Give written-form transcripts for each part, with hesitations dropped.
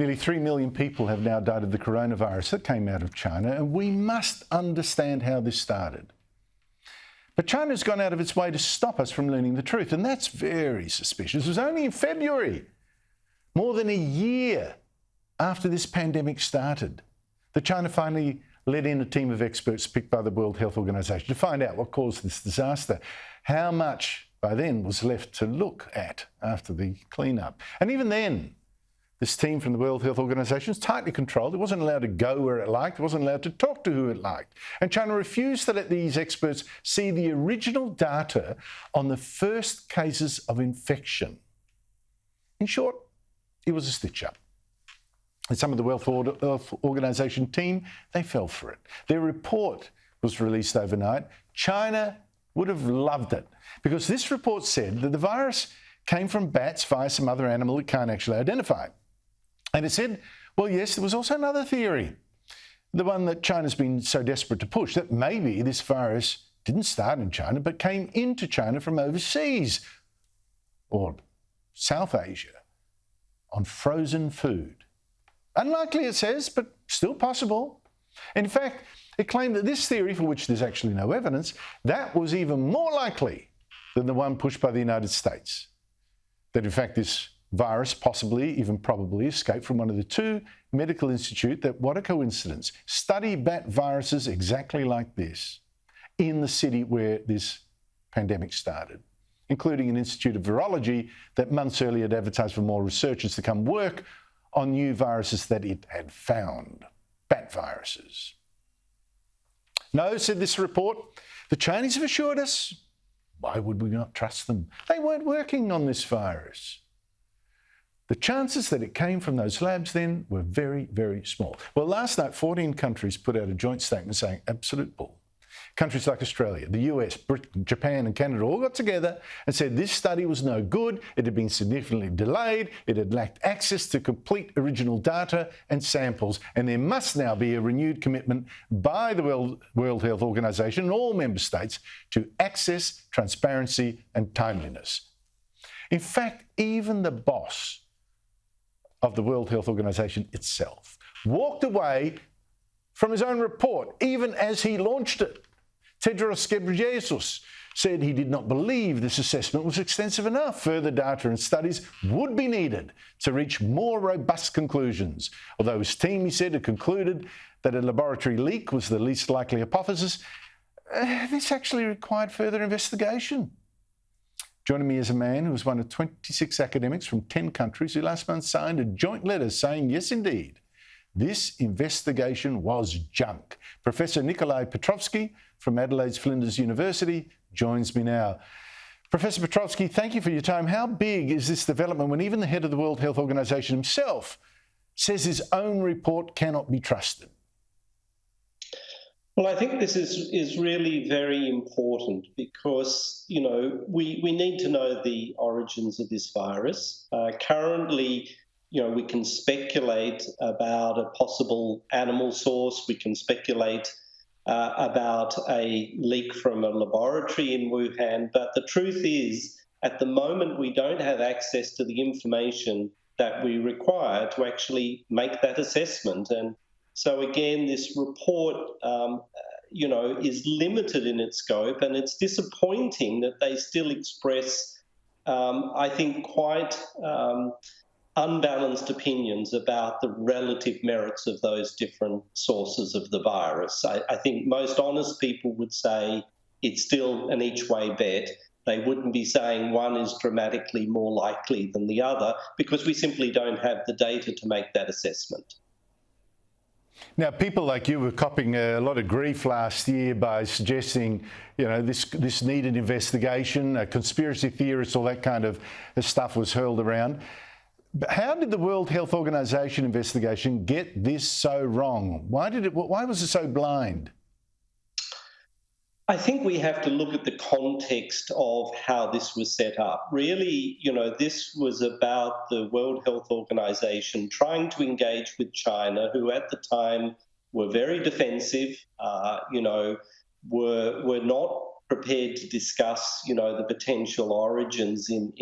Nearly 3 million people have now died of the coronavirus that came out of China, and we must understand how this started. But China's gone out of its way to stop us from learning the truth, and that's very suspicious. It was only in February, more than a year after this pandemic started, that China finally let in a team of experts picked by the World Health Organization to find out what caused this disaster. How much by then was left to look at after the cleanup. And even then, this team from the World Health Organization was tightly controlled. It wasn't allowed to go where it liked. It wasn't allowed to talk to who it liked. And China refused to let these experts see the original data on the first cases of infection. In short, it was a stitch-up. And some of the World Health Organization team, they fell for it. Their report was released overnight. China would have loved it because this report said that the virus came from bats via some other animal it can't actually identify. And it said, well, yes, there was also another theory, the one that China's been so desperate to push, that maybe this virus didn't start in China but came into China from overseas or South Asia on frozen food. Unlikely, it says, but still possible. In fact, it claimed that this theory, for which there's actually no evidence, that was even more likely than the one pushed by the United States. That in fact this virus possibly, even probably, escaped from one of the two medical institutes that, what a coincidence, study bat viruses exactly like this in the city where this pandemic started, including an institute of virology that months earlier had advertised for more researchers to come work on new viruses that it had found, bat viruses. No, said this report, the Chinese have assured us. Why would we not trust them? They weren't working on this virus. The chances that it came from those labs then were very, very small. Well, last night, 14 countries put out a joint statement saying absolute bull. Countries like Australia, the US, Britain, Japan and Canada all got together and said this study was no good, it had been significantly delayed, it had lacked access to complete original data and samples, and there must now be a renewed commitment by the World Health Organization and all member states to access, transparency and timeliness. In fact, even the boss of the World Health Organization itself walked away from his own report, even as he launched it. Petrovksy said he did not believe this assessment was extensive enough. Further data and studies would be needed to reach more robust conclusions. Although his team, he said, had concluded that a laboratory leak was the least likely hypothesis, this actually required further investigation. Joining me is a man who was one of 26 academics from 10 countries who last month signed a joint letter saying, yes, indeed, this investigation was junk. Professor Nikolai Petrovsky from Adelaide's Flinders University joins me now. Professor Petrovsky, thank you for your time. How big is this development when even the head of the World Health Organization himself says his own report cannot be trusted? Well, I think this is really very important because, you know, we need to know the origins of this virus. Currently, you know, we can speculate about a possible animal source. We can speculate about a leak from a laboratory in Wuhan. But the truth is, at the moment, we don't have access to the information that we require to actually make that assessment. And so, again, this report, you know, is limited in its scope, and it's disappointing that they still express, I think, quite unbalanced opinions about the relative merits of those different sources of the virus. I think most honest people would say it's still an each-way bet. They wouldn't be saying one is dramatically more likely than the other because we simply don't have the data to make that assessment. Now, people like you were copping a lot of grief last year by suggesting, you know, this needed investigation, conspiracy theorists, all that kind of stuff was hurled around. But how did the World Health Organization investigation get this so wrong? Why was it so blind? I think we have to look at the context of how this was set up. Really, you know, this was about the World Health Organization trying to engage with China, who at the time were very defensive, you know, were not prepared to discuss, you know, the potential origins in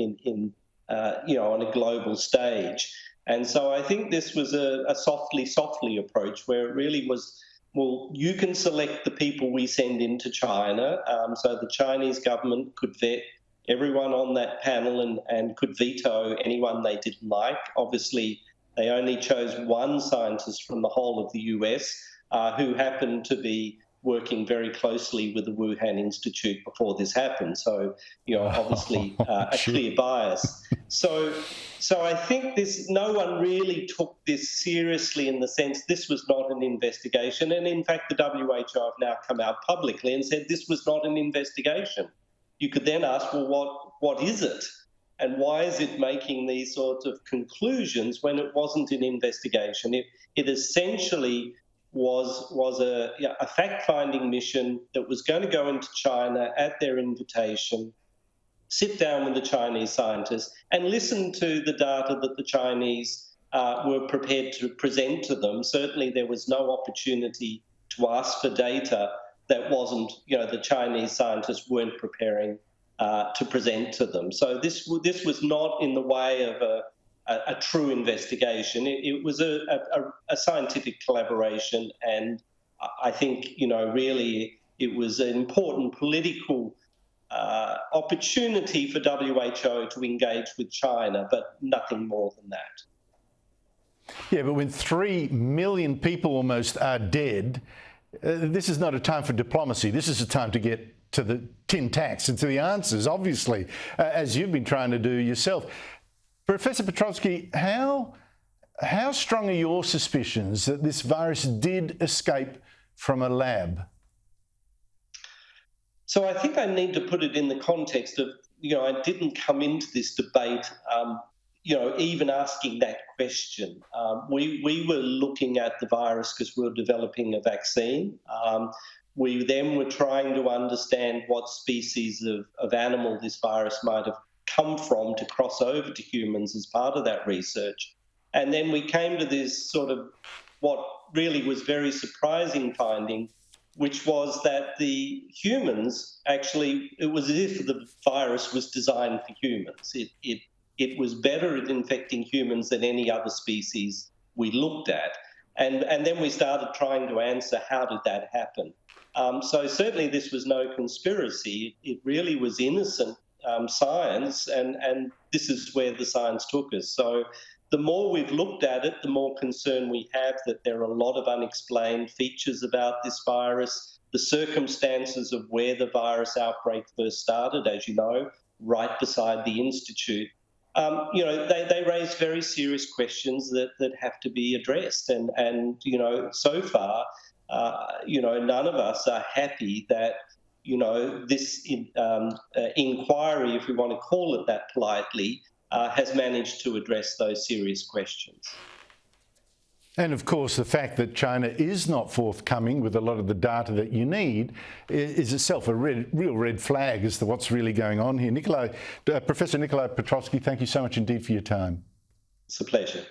you know, on a global stage. And so I think this was a softly approach where it really was, well, you can select the people we send into China. So the Chinese government could vet everyone on that panel and could veto anyone they didn't like. Obviously, they only chose one scientist from the whole of the US who happened to be working very closely with the Wuhan Institute before this happened. So, obviously a clear bias. So I think no one really took this seriously in the sense this was not an investigation. And in fact, the WHO have now come out publicly and said this was not an investigation. You could then ask, well, what is it? And why is it making these sorts of conclusions when it wasn't an investigation? It essentially was a fact-finding mission that was going to go into China at their invitation, sit down with the Chinese scientists and listen to the data that the Chinese were prepared to present to them. Certainly there was no opportunity to ask for data that wasn't, the Chinese scientists weren't preparing to present to them. So this was not in the way of a true investigation. It was a scientific collaboration, and I think, really it was an important political opportunity for WHO to engage with China, but nothing more than that. Yeah, but when 3 million people almost are dead, this is not a time for diplomacy. This is a time to get to the tin tacks and to the answers, obviously, as you've been trying to do yourself. Professor Petrovsky, how strong are your suspicions that this virus did escape from a lab? So I think I need to put it in the context of, I didn't come into this debate, even asking that question. We were looking at the virus because we were developing a vaccine. We then were trying to understand what species of animal this virus might have come from to cross over to humans as part of that research. And then we came to this sort of what really was very surprising finding, which was that the humans actually, it was as if the virus was designed for humans. It was better at infecting humans than any other species we looked at. And then we started trying to answer, how did that happen? So certainly this was no conspiracy. It really was innocent science, and this is where the science took us. So the more we've looked at it, the more concern we have that there are a lot of unexplained features about this virus. The circumstances of where the virus outbreak first started, as you know, right beside the Institute, they raise very serious questions that have to be addressed. And so far, none of us are happy that, this inquiry, if we want to call it that politely, has managed to address those serious questions. And of course, the fact that China is not forthcoming with a lot of the data that you need is itself a real red flag as to what's really going on here. Professor Nikolai Petrovsky, thank you so much indeed for your time. It's a pleasure.